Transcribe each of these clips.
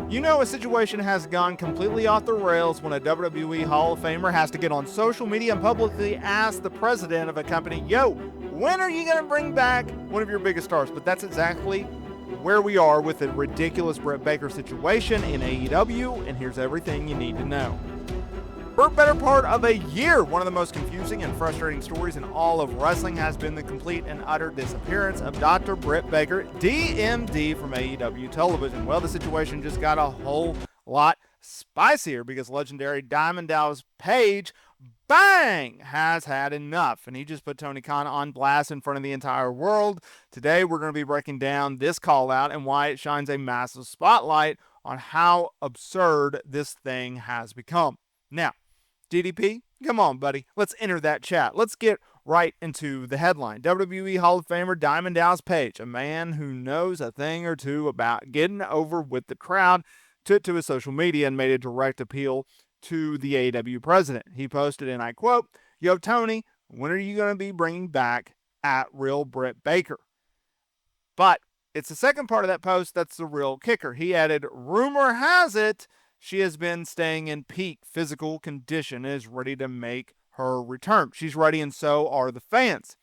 You know a situation has gone completely off the rails when a WWE Hall of Famer has to get on social media and publicly ask the president of a company, yo, when are you going to bring back one of your biggest stars? But that's exactly where we are with the ridiculous Britt Baker situation in AEW, and here's everything you need to know. For a better part of a year, one of the most confusing and frustrating stories in all of wrestling has been the complete and utter disappearance of Dr. Britt Baker, DMD, from AEW television. Well, the situation just got a whole lot spicier because legendary Diamond Dallas Page, bang, has had enough. And he just put Tony Khan on blast in front of the entire world. Today, we're going to be breaking down this call out and why it shines a massive spotlight on how absurd this thing has become. Now, DDP, come on, buddy. Let's enter that chat. Let's get right into the headline. WWE Hall of Famer Diamond Dallas Page, a man who knows a thing or two about getting over with the crowd, took to his social media and made a direct appeal to the AEW president. He posted, and I quote, "Yo, Tony, when are you going to be bringing back at real Britt Baker?" But it's the second part of that post that's the real kicker. He added, "Rumor has it she has been staying in peak physical condition and is ready to make her return. She's ready, and so are the fans."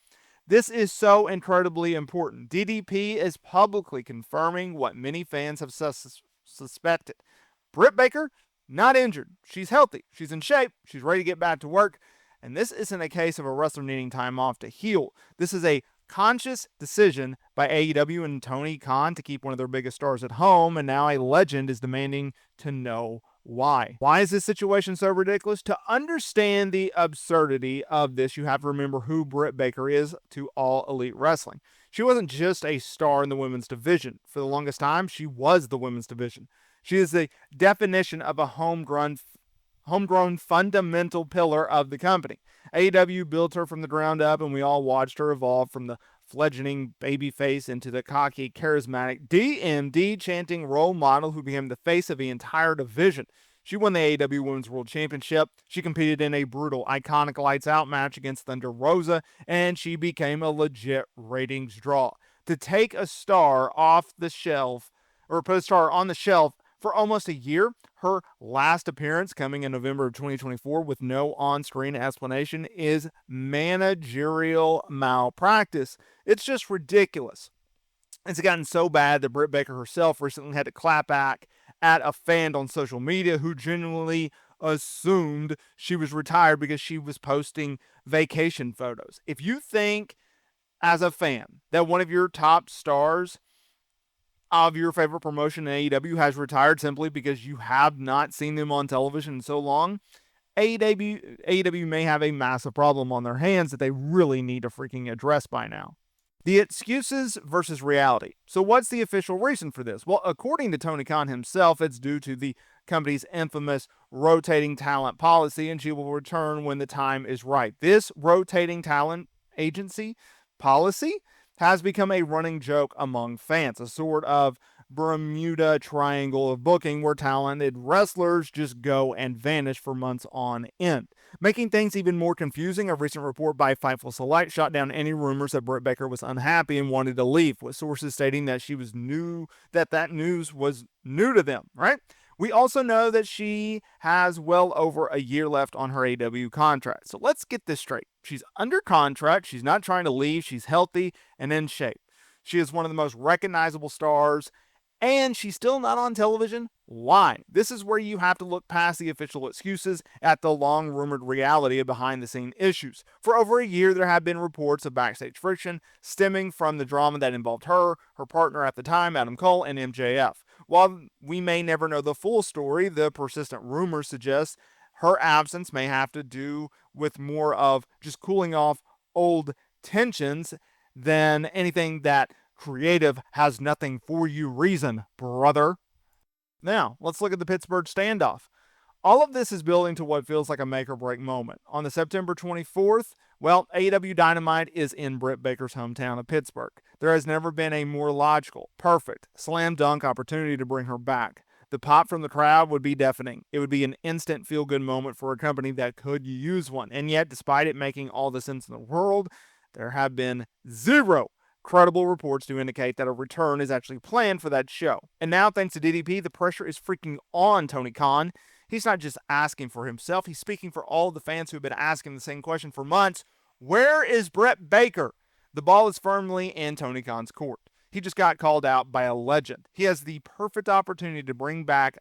This is so incredibly important. DDP is publicly confirming what many fans have suspected. Britt Baker, not injured. She's healthy. She's in shape. She's ready to get back to work. And this isn't a case of a wrestler needing time off to heal. This is a conscious decision by AEW and Tony Khan to keep one of their biggest stars at home, and now a legend is demanding to know why. Why is this situation so ridiculous? To understand the absurdity of this, you have to remember who Britt Baker is to all elite wrestling. She wasn't just a star in the women's division. For the longest time, she was the women's division. She is the definition of a homegrown fundamental pillar of the company. AEW built her from the ground up, and we all watched her evolve from the fledgling babyface into the cocky, charismatic DMD chanting role model who became the face of the entire division. She won the AEW Women's World Championship. She competed in a brutal, iconic lights out match against Thunder Rosa, and she became a legit ratings draw. To take a star off the shelf, or put a star on the shelf for almost a year, her last appearance coming in November of 2024 with no on-screen explanation, is managerial malpractice. It's just ridiculous. It's gotten so bad that Britt Baker herself recently had to clap back at a fan on social media who genuinely assumed she was retired because she was posting vacation photos. If you think, as a fan, that one of your top stars of your favorite promotion in AEW has retired simply because you have not seen them on television in so long, AEW may have a massive problem on their hands that they really need to freaking address by now. The excuses versus reality. So what's the official reason for this? Well, according to Tony Khan himself, it's due to the company's infamous rotating talent policy, and she will return when the time is right. This rotating talent agency policy has become a running joke among fans, a sort of Bermuda Triangle of booking where talented wrestlers just go and vanish for months on end. Making things even more confusing, a recent report by Fightful Select shot down any rumors that Britt Baker was unhappy and wanted to leave, with sources stating that that news was new to them, right? We also know that she has well over a year left on her AEW contract. So let's get this straight. She's under contract. She's not trying to leave. She's healthy and in shape. She is one of the most recognizable stars, and she's still not on television. Why? This is where you have to look past the official excuses at the long-rumored reality of behind-the-scenes issues. For over a year, there have been reports of backstage friction stemming from the drama that involved her partner at the time, Adam Cole, and MJF. While we may never know the full story, the persistent rumors suggest her absence may have to do with more of just cooling off old tensions than anything that creative has nothing for you reason, brother. Now, let's look at the Pittsburgh standoff. All of this is building to what feels like a make-or-break moment. On the September 24th, AEW Dynamite is in Britt Baker's hometown of Pittsburgh. There has never been a more logical, perfect, slam dunk opportunity to bring her back. The pop from the crowd would be deafening. It would be an instant feel-good moment for a company that could use one. And yet, despite it making all the sense in the world, there have been zero credible reports to indicate that a return is actually planned for that show. And now, thanks to DDP, the pressure is freaking on Tony Khan. He's not just asking for himself, he's speaking for all the fans who have been asking the same question for months. Where is Britt Baker? The ball is firmly in Tony Khan's court. He just got called out by a legend. He has the perfect opportunity to bring back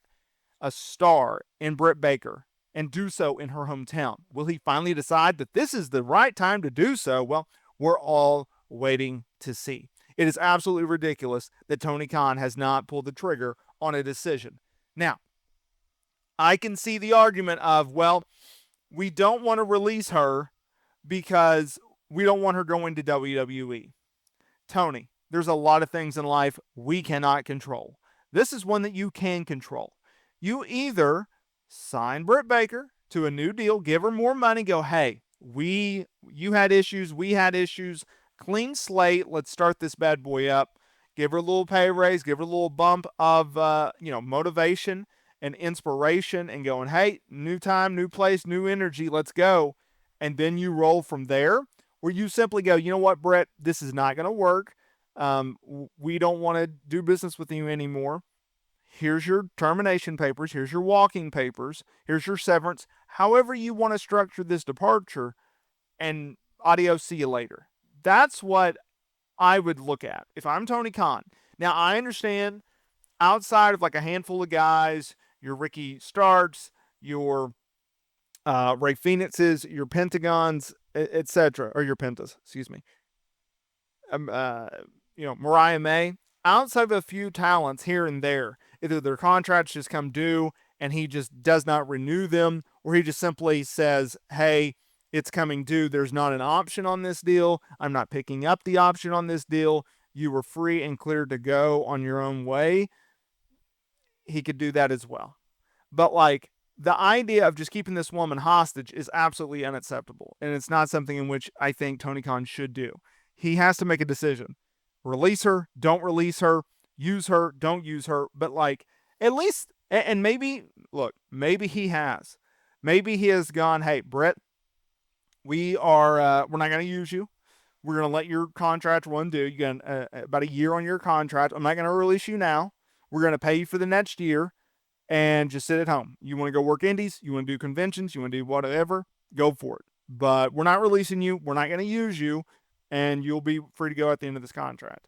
a star in Britt Baker and do so in her hometown. Will he finally decide that this is the right time to do so? Well, we're all waiting to see. It is absolutely ridiculous that Tony Khan has not pulled the trigger on a decision. Now, I can see the argument of, well, we don't want to release her because we don't want her going to WWE. Tony, there's a lot of things in life we cannot control. This is one that you can control. You either sign Britt Baker to a new deal, give her more money, go, hey, you had issues, we had issues, clean slate, let's start this bad boy up. Give her a little pay raise, give her a little bump of motivation and inspiration and going, hey, new time, new place, new energy, let's go. And then you roll from there, where you simply go, you know what, Brett, this is not going to work. We don't want to do business with you anymore. Here's your termination papers. Here's your walking papers. Here's your severance. However you want to structure this departure, and adios, see you later. That's what I would look at if I'm Tony Khan. Now, I understand outside of like a handful of guys, your Ricky Starks, your Ray Phoenixes, your Pentagons, etc., or your Pentas, excuse me. Mariah May, outside of a few talents here and there, either their contracts just come due and he just does not renew them, or he just simply says, hey, it's coming due. There's not an option on this deal. I'm not picking up the option on this deal. You were free and clear to go on your own way. He could do that as well. But like, the idea of just keeping this woman hostage is absolutely unacceptable. And it's not something in which I think Tony Khan should do. He has to make a decision. Release her, don't release her, use her, don't use her. But like, at least, and maybe, look, maybe he has. Maybe he has gone, hey, Brett, we're not going to use you. We're going to let your contract run due. You got about a year on your contract. I'm not going to release you now. We're going to pay you for the next year and just sit at home. You want to go work indies? You want to do conventions? You want to do whatever? Go for it. But we're not releasing you. We're not going to use you, and you'll be free to go at the end of this contract.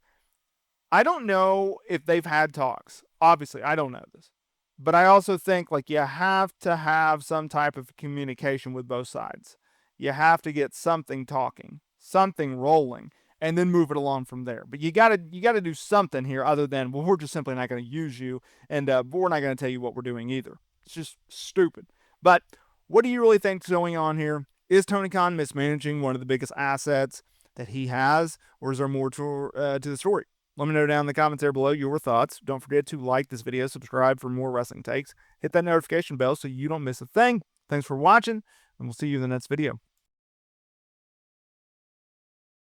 I don't know if they've had talks. Obviously, I don't know this. But I also think like you have to have some type of communication with both sides. You have to get something talking, something rolling, and then move it along from there. But you gotta do something here other than, well, we're just simply not going to use you, and we're not going to tell you what we're doing either. It's just stupid. But what do you really think is going on here? Is Tony Khan mismanaging one of the biggest assets that he has, or is there more to the story? Let me know down in the comments there below your thoughts. Don't forget to like this video, subscribe for more wrestling takes, hit that notification bell so you don't miss a thing. Thanks for watching, and we'll see you in the next video.